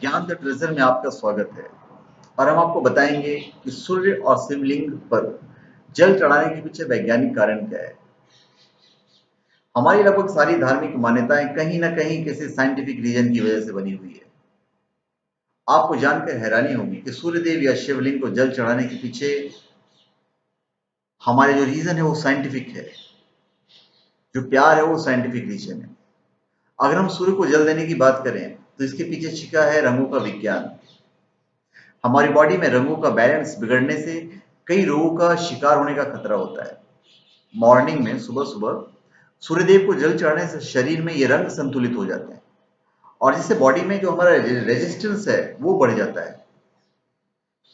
ज्ञान the treasure में आपका स्वागत है। और हम आपको बताएंगे कि सूर्य और शिवलिंग पर जल चढ़ाने के पीछे वैज्ञानिक कारण क्या है। हमारी लगभग सारी धार्मिक मान्यताएं कहीं ना कहीं किसी साइंटिफिक रीजन की वजह से बनी हुई है। आपको जानकर हैरानी होगी कि सूर्यदेव या शिवलिंग को जल चढ़ाने के पीछे हमारे जो रीजन है वो साइंटिफिक है, जो प्यार है वो साइंटिफिक रीजन है। अगर हम सूर्य को जल देने की बात करें तो इसके पीछे छिपा है रंगों का विज्ञान। हमारी बॉडी में रंगों का बैलेंस बिगड़ने से कई रोगों का शिकार होने का खतरा होता है। मॉर्निंग में सुबह सुबह सूर्यदेव को जल चढ़ाने से शरीर में ये रंग संतुलित हो जाते हैं और जिससे बॉडी में जो हमारा रेजिस्टेंस है वो बढ़ जाता है।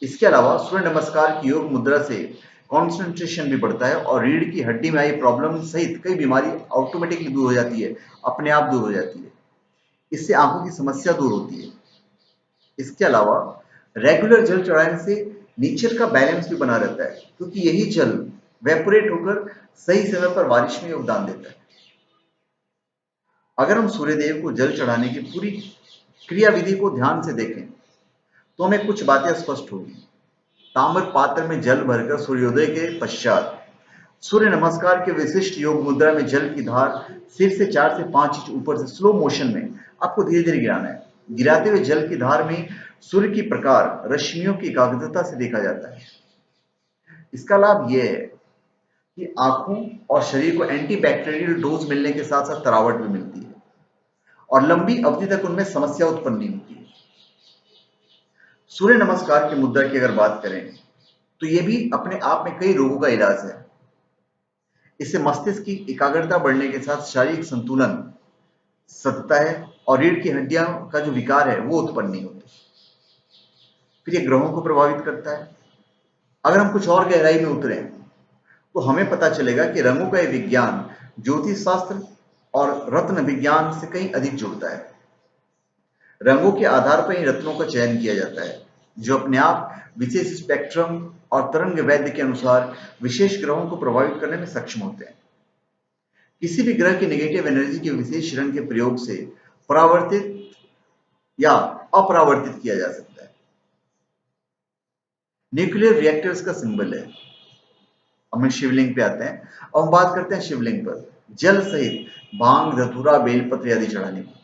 इसके अलावा सूर्य नमस्कार की योग मुद्रा से कॉन्सेंट्रेशन भी बढ़ता है और रीढ़ की हड्डी में आई प्रॉब्लम सहित कई बीमारी ऑटोमेटिकली दूर हो जाती है, अपने आप दूर हो जाती है। इससे आंखों की समस्या दूर होती है। इसके अलावा रेगुलर जल चढ़ाने से नेचर का बैलेंस भी बना रहता है, क्योंकि यही जल वेपोरेट होकर सही समय पर बारिश में योगदान देता है। अगर हम सूर्यदेव को जल चढ़ाने की पूरी क्रिया विधि को ध्यान से देखें तो हमें कुछ बातें स्पष्ट होगी। ताम्र पात्र में जल भरकर सूर्योदय के पश्चात सूर्य नमस्कार के विशिष्ट योग मुद्रा में जल की धार सिर से 4 से 5 इंच ऊपर से स्लो मोशन में आपको धीरे धीरे गिराना है। गिराते हुए जल की धार में सूर्य की प्रकार रश्मियों की एकाग्रता से देखा जाता है। इसका लाभ यह है कि आंखों और शरीर को एंटीबैक्टीरियल डोज मिलने के साथ साथ तरावट भी मिलती है और लंबी अवधि तक उनमें समस्या उत्पन्न नहीं होती है। सूर्य नमस्कार की मुद्रा की अगर बात करें तो यह भी अपने आप में कई रोगों का इलाज है। इससे मस्तिष्क की एकाग्रता बढ़ने के साथ शारीरिक संतुलन सधता है और रीढ़ की हड्डियां का जो विकार है वो उत्पन्न नहीं होते। फिर ये ग्रहों को प्रभावित करता है। अगर हम कुछ और गहराई में उतरें तो हमें पता चलेगा कि रंगों का ये विज्ञान ज्योतिष शास्त्र और रत्न विज्ञान से कहीं अधिक जुड़ता है। रंगों के आधार पर ही रत्नों का चयन किया जाता है, जो अपने आप विशेष स्पेक्ट्रम और तरंग वैद्य के अनुसार विशेष ग्रहों को प्रभावित करने में सक्षम होते हैं। किसी भी ग्रह की नेगेटिव एनर्जी के विशेष रंग के प्रयोग से परावर्तित या अपरावर्तित किया जा सकता है। न्यूक्लियर रिएक्टर्स का सिंबल है। अब हम शिवलिंग पे आते हैं। अब हम बात करते हैं शिवलिंग पर जल सहित भांग, धतूरा, बेलपत्र आदि चढ़ाने की।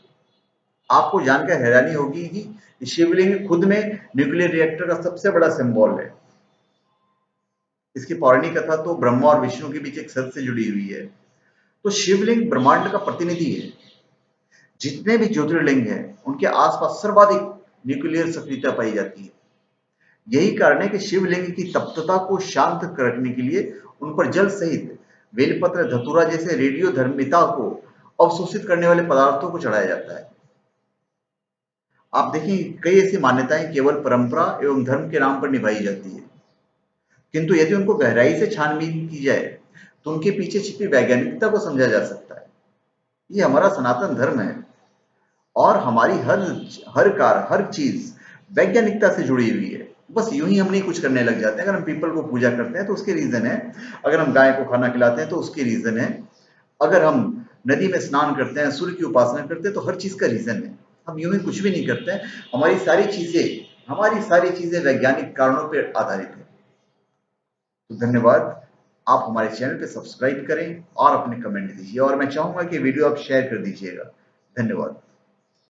आपको जानकर हैरानी होगी कि शिवलिंग खुद में न्यूक्लियर रिएक्टर का सबसे बड़ा सिंबल है। इसकी पौराणिक कथा तो ब्रह्मा और विष्णु के बीच एक सत्य से जुड़ी हुई है। तो शिवलिंग ब्रह्मांड का प्रतिनिधि है। जितने भी ज्योतिर्लिंग हैं उनके आसपास सर्वाधिक न्यूक्लियर सक्रियता पाई जाती है। यही कारण है कि शिवलिंग की तप्तता को शांत रखने के लिए उन पर जल सहित बेलपत्र, धतूरा जैसे रेडियो धर्मिता को अवशोषित करने वाले पदार्थों को चढ़ाया जाता है। आप देखिए कई ऐसी मान्यताएं केवल परंपरा एवं धर्म के नाम पर निभाई जाती है, किंतु यदि उनको गहराई से छानबीन की जाए तो उनके पीछे छिपी वैज्ञानिकता को समझा जा सकता है। ये हमारा सनातन धर्म है और हमारी हर चीज वैज्ञानिकता से जुड़ी हुई है। बस यूं ही हम नहीं कुछ करने लग जाते हैं। अगर हम पीपल को पूजा करते हैं तो उसके रीजन है, अगर हम गाय को खाना खिलाते हैं तो उसके रीजन है, अगर हम नदी में स्नान करते हैं, सूर्य की उपासना करते हैं तो हर चीज का रीजन है। हम यूं ही कुछ भी नहीं करते हैं। हमारी सारी चीजें वैज्ञानिक कारणों पर आधारित है। तो धन्यवाद। आप हमारे चैनल पे सब्सक्राइब करें और अपने कमेंट दीजिए और मैं चाहूंगा कि वीडियो आप शेयर कर दीजिएगा। धन्यवाद।